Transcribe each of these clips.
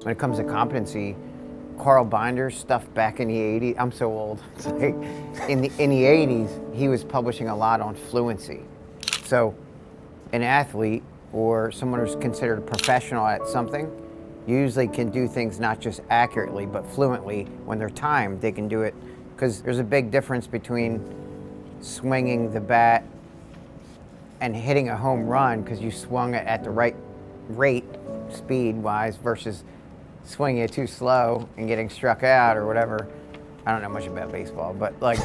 When it comes to competency, Carl Binder's stuff back in the 80s, I'm so old. It's like in the 80s, he was publishing a lot on fluency. So an athlete or someone who's considered a professional at something usually can do things not just accurately, but fluently. When they're timed, they can do it, because there's a big difference between swinging the bat and hitting a home run because you swung it at the right rate, speed-wise, versus swinging it too slow and getting struck out or whatever. I don't know much about baseball, but like,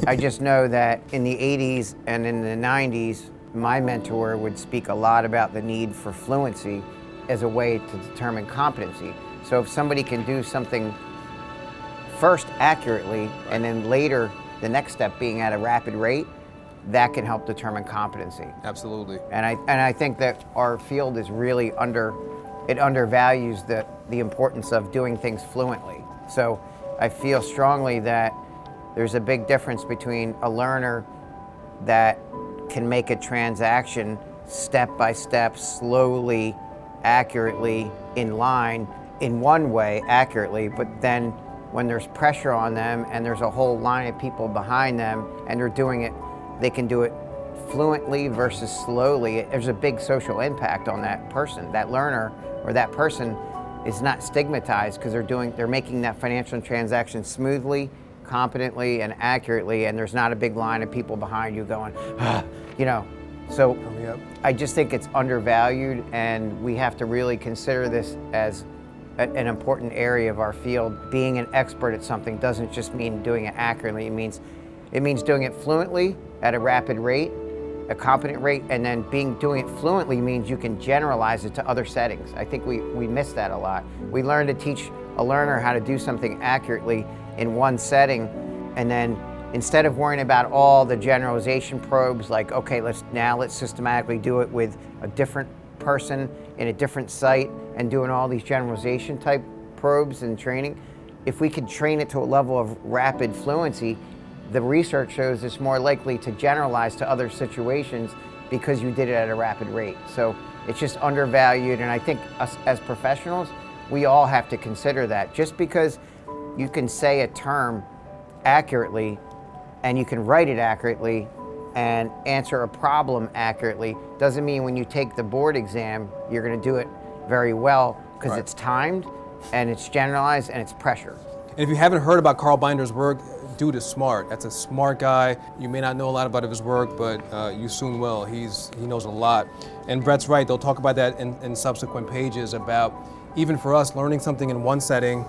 I just know that in the 80s and in the 90s, my mentor would speak a lot about the need for fluency as a way to determine competency. So if somebody can do something first accurately and then later the next step being at a rapid rate, that can help determine competency. Absolutely. And I think that our field is really undervalues the importance of doing things fluently. So I feel strongly that there's a big difference between a learner that can make a transaction step by step, slowly, accurately, in line, in one way, accurately, but then when there's pressure on them and there's a whole line of people behind them and they're doing it, they can do it fluently versus slowly. There's a big social impact on that person. That learner or that person is not stigmatized because they're making that financial transaction smoothly, competently, and accurately, and there's not a big line of people behind you going, you know. So I just think it's undervalued, and we have to really consider this as an important area of our field. Being an expert at something doesn't just mean doing it accurately. It means doing it fluently at a rapid rate, a competent rate, and then doing it fluently means you can generalize it to other settings. I think we miss that a lot. We learn to teach a learner how to do something accurately in one setting, and then instead of worrying about all the generalization probes, like, okay, let's systematically do it with a different person in a different site and doing all these generalization type probes and training. If we could train it to a level of rapid fluency, the research shows it's more likely to generalize to other situations because you did it at a rapid rate. So it's just undervalued, and I think us as professionals, we all have to consider that. Just because you can say a term accurately and you can write it accurately and answer a problem accurately doesn't mean when you take the board exam you're going to do it very well, because it's timed and it's generalized and it's pressure. And if you haven't heard about Carl Binder's work, dude is smart. That's a smart guy. You may not know a lot about his work, but you soon will. He knows a lot. And Brett's right, they'll talk about that in subsequent pages about, even for us, learning something in one setting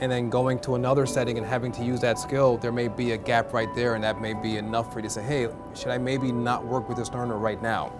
and then going to another setting and having to use that skill, there may be a gap right there, and that may be enough for you to say, hey, should I maybe not work with this learner right now?